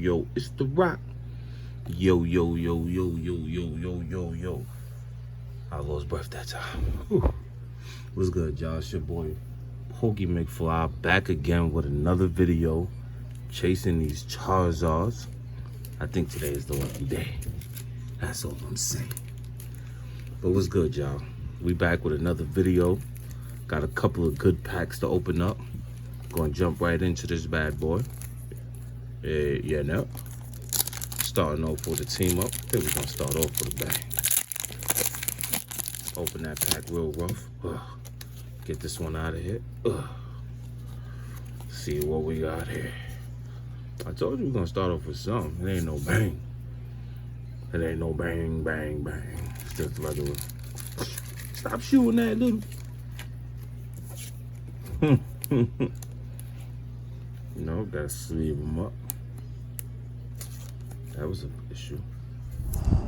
Yo, it's the Rock. Yo. I lost breath that time. Whew. What's good, y'all? It's your boy, Pokey McFly, back again with another video, chasing these Charizards. I think today is the lucky day. That's all I'm saying. But what's good, y'all? We back with another video. Got a couple of good packs to open up. Gonna jump right into this bad boy. Yeah, no. Starting off with the team up. I think we're gonna start off with a bang. Open that pack real rough. Get this one out of here. See what we got here. I told you we're gonna start off with something. It ain't no bang. It ain't no bang, bang, bang. It's just regular. Stop shooting that little. No, gotta sleeve them up. That was an issue.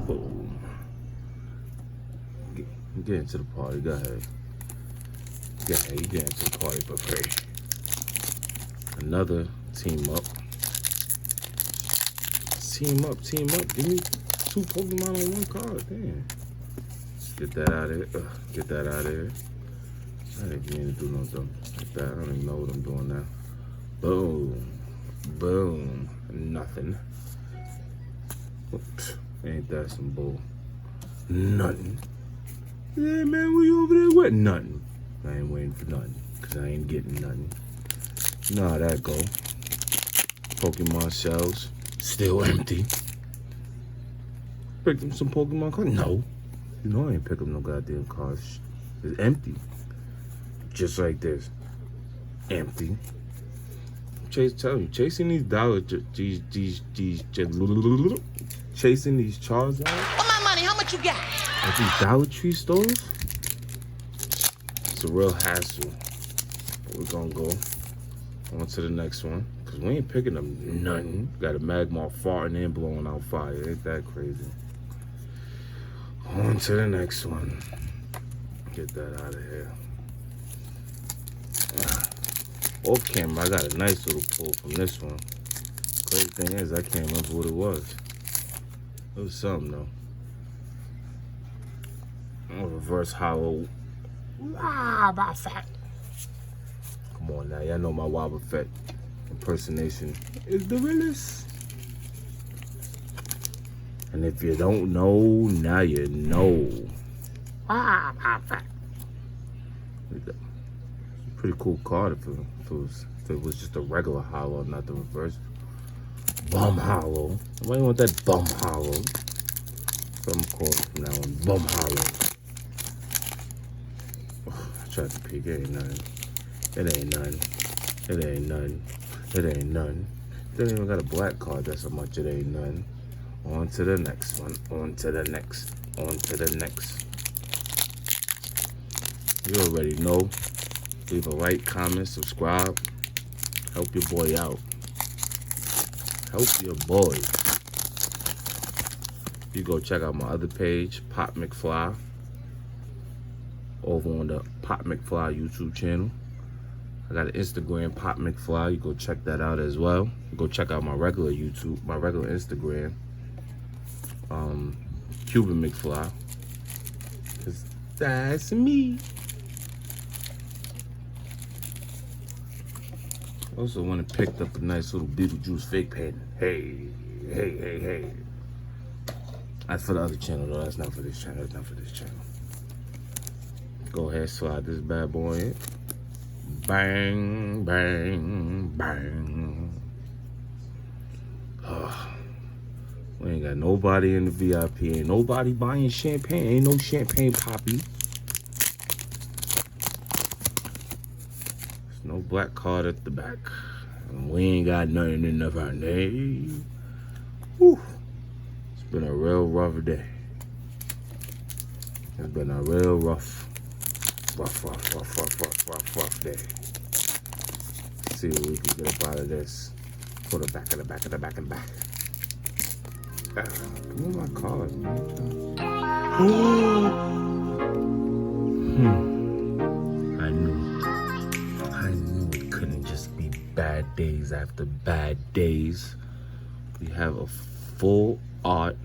Boom. Get into the party. Go ahead. You get into the party for free. Another team up. Team up. Give me 2 Pokemon on 1 card. Damn. Get that out of here. Get that out of here. I didn't mean to do nothing like that. I don't even know what I'm doing now. Boom. Nothing. Oops. Ain't that some bull? Nothing. Yeah, man, we over there with nothing. I ain't waiting for nothing, because I ain't getting nothing. You know how that go. Pokemon shells, still empty. Picked up some Pokemon cards? No. You know I ain't pick up no goddamn cards. It's empty. Just like this. Empty. Tell you, chasing these chasing these Charizard. For my money, how much you got? At these Dollar Tree stores, it's a real hassle. We're gonna go on to the next one, cause we ain't picking up nothing. Got a Magmar farting and blowing out fire. Ain't that crazy? On to the next one. Get that out of here. Off camera, I got a nice little pull from this one. Crazy thing is, I can't remember what it was. It was something though. A reverse hollow. Wobba Fett. Come on now, y'all know my Wobba Fett impersonation is the realest. And if you don't know, now you know. Wobba Fett. Pretty cool card if it was just a regular hollow, not the reverse. Bum hollow. Why you want that bum hollow? So I'm calling from now on. Bum hollow. I tried to peek. It ain't nothing. It ain't nothing. It ain't nothing. They ain't even got a black card. That's how much it ain't nothing. On to the next one. On to the next. You already know. Leave a like, comment, subscribe. Help your boy out. Help your boy. You go check out my other page, Pop McFly, over on the Pop McFly YouTube channel. I got an Instagram, Pop McFly. You go check that out as well. You go check out my regular YouTube, my regular Instagram, Cuban McFly. 'Cause that's me. Also went and picked up a nice little Beetlejuice fake pen. Hey. That's for the other channel though. That's not for this channel. Go ahead, slide this bad boy in. Bang. We ain't got nobody in the VIP. Ain't nobody buying champagne. Ain't no champagne poppy. No black card at the back. And we ain't got nothing in our name. Whew. It's been a real rough day. It's been a real rough day. Let's see what we can get up out of this. For the back of the back of the back of the back. Give me my card, man. I knew it couldn't just be bad days after bad days. We have a full art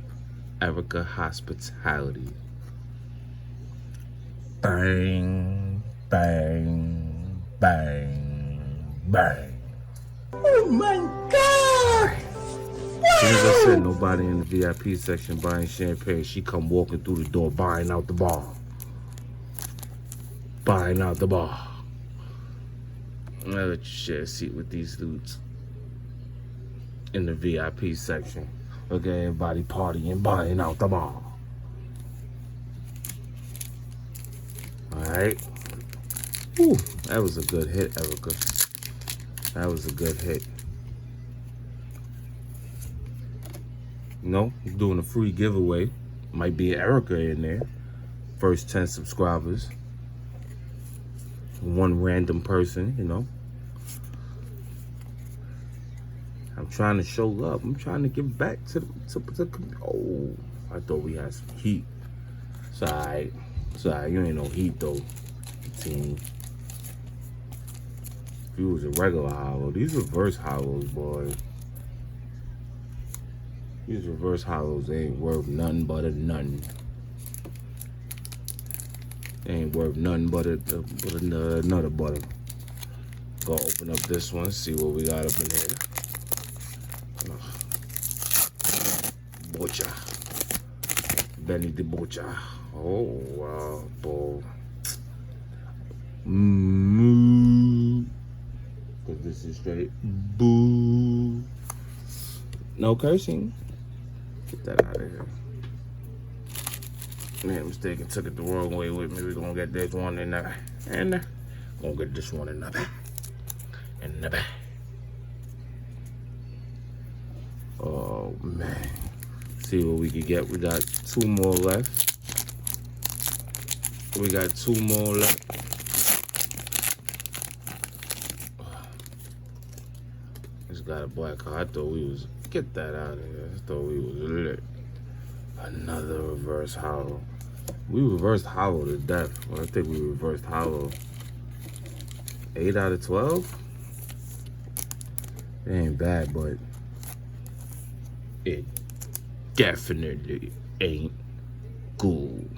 Erica hospitality. Bang, bang, bang, bang. Oh my God! As soon as I said nobody in the VIP section buying champagne, she come walking through the door buying out the bar. Buying out the bar. I'll let you share a seat with these dudes in the VIP section. Look at everybody partying, buying out the bar. Alright. Whew, that was a good hit, Erica. That was a good hit. You know, I'm doing a free giveaway. Might be Erica in there. First 10 subscribers. One random person, you know. I'm trying to show love. I'm trying to give back to oh, I thought we had some heat. It's alright. It's alright. You ain't no heat though, team. If you was a regular hollow, these reverse hollows, boy. These reverse hollows ain't worth nothing but a nothing. They ain't worth nothing but another butter. Go open up this one, see what we got up in here. Butcher. Benny the Butcher. Oh, wow, boy. Because this is straight boo. No cursing. Get that out of here. Man, mistaken, took it the wrong way with me. We're gonna get this one in the, and gonna get this one in the back. In the back. Oh man. See what we could get. We got 2 more left. We got 2 more left. Just got a black card. I thought we was, get that out of here. I thought we was lit. Another reverse hollow. We reversed hollow to death. Well, I think we reversed hollow 8 out of 12. It ain't bad, but it definitely ain't good.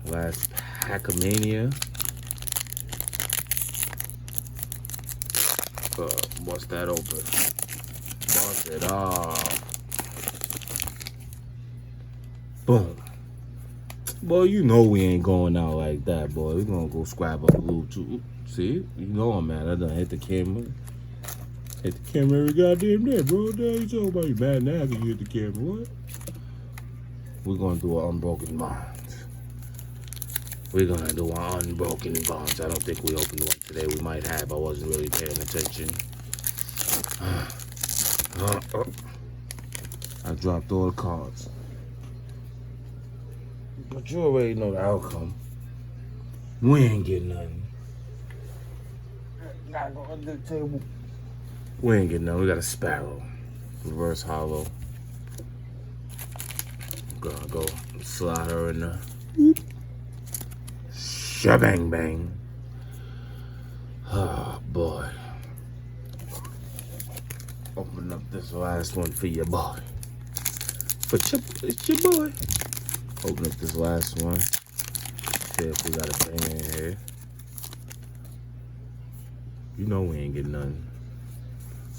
Last Hackmania. Bust that open. Bust it off. Boom. Boy, you know we ain't going out like that, boy. We gonna go scrap up a little too. See? You know I'm mad. I done hit the camera. Hit the camera every goddamn day, bro. What the hell you talking about? You mad now because you hit the camera. What? We're gonna do an unbroken bond. We're gonna do an unbroken bond. I don't think we opened one today. We might have. I wasn't really paying attention. I dropped all the cards. But you already know the outcome. We ain't getting nothing. Gotta go under the table. We ain't getting nothing. We got a sparrow. Reverse hollow. Gonna go slide her in the shabang bang. Oh boy. Open up this last one for your boy. It's your boy. Open up this last one. See if we got a bang in here. You know we ain't getting nothing.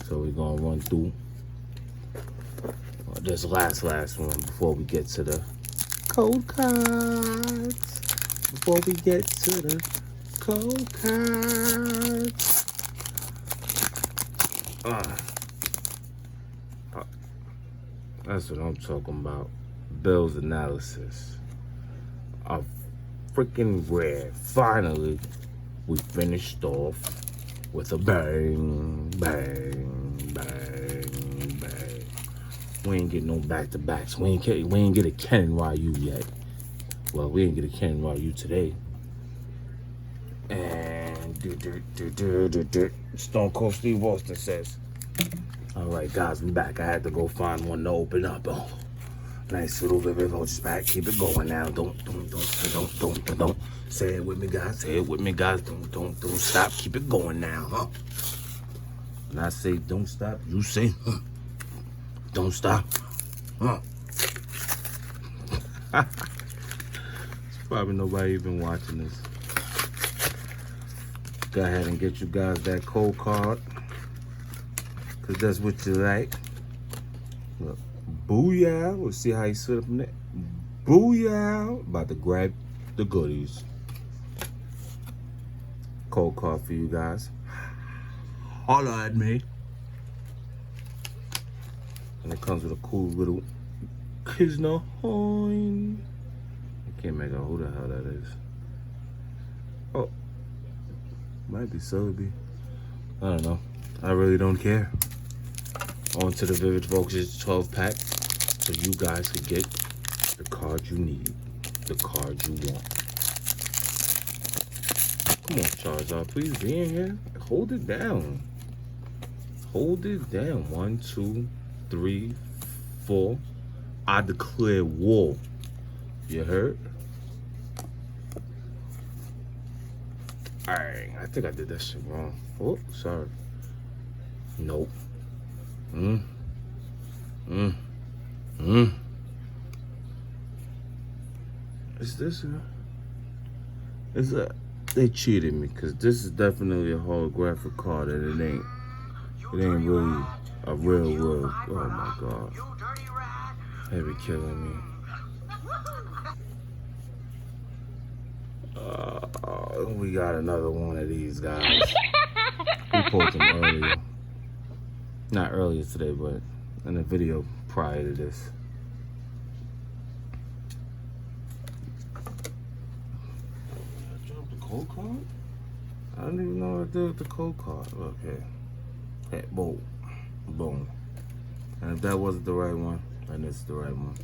So we're gonna run through this last one before we get to the cold cards. Before we get to the cold cards. That's what I'm talking about. Bill's analysis. A freaking rare. Finally, we finished off with a bang, bang, bang, bang. We ain't get no back-to-backs. We ain't get a Ken Ryu yet. Well, we ain't get a Ken Ryu today. And Stone Cold Steve Austin says, All right, guys, we back. I had to go find one to open up. Oh, nice little Vivid Voltage pack. Keep it going now. Don't. Say it with me, guys. Say it with me, guys. Don't stop. Keep it going now, huh? When I say don't stop, you say, huh? Don't stop, huh? There's probably nobody even watching this. Go ahead and get you guys that code card, cause that's what you like. Look, booyah! We'll see how you sit up in there. Booyah! About to grab the goodies. Code card for you guys. Holla at me. And it comes with a cool little Kisner horn. I can't make out who the hell that is. Oh, might be Celebi. I don't know. I really don't care. On to the Vivid Voltage 12 pack so you guys can get the card you need, the card you want. Come on, Charizard, please be in here. Hold it down. Hold it down. 1, 2, 3, 4. I declare war. You heard? Alright, I think I did that shit wrong. Oh, sorry. Nope. Is this is that they cheated me, because this is definitely a holographic card and it ain't really a real. Oh my god. They be killing me. We got another one of these guys. We pulled them earlier. Not earlier today, but in the video prior to this. I dropped the code card? I don't even know what I did with the code card. Okay. Hey, boom. Boom. And if that wasn't the right one, then it's the right one.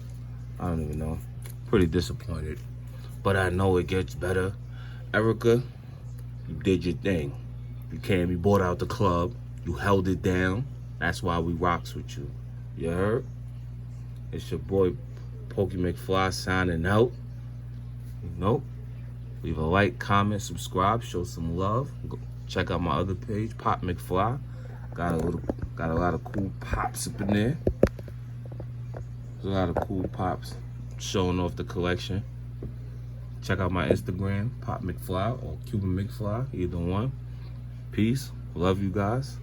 I don't even know. Pretty disappointed. But I know it gets better. Erica, you did your thing. You came, you bought out the club. You held it down. That's why we rocks with you. You heard? It's your boy, Pokey McFly, signing out. You know? Leave a like, comment, subscribe, show some love. Go check out my other page, Pop McFly. Got a lot of cool pops up in there. There's a lot of cool pops showing off the collection. Check out my Instagram, Pop McFly or Cuban McFly, either one. Peace. Love you guys.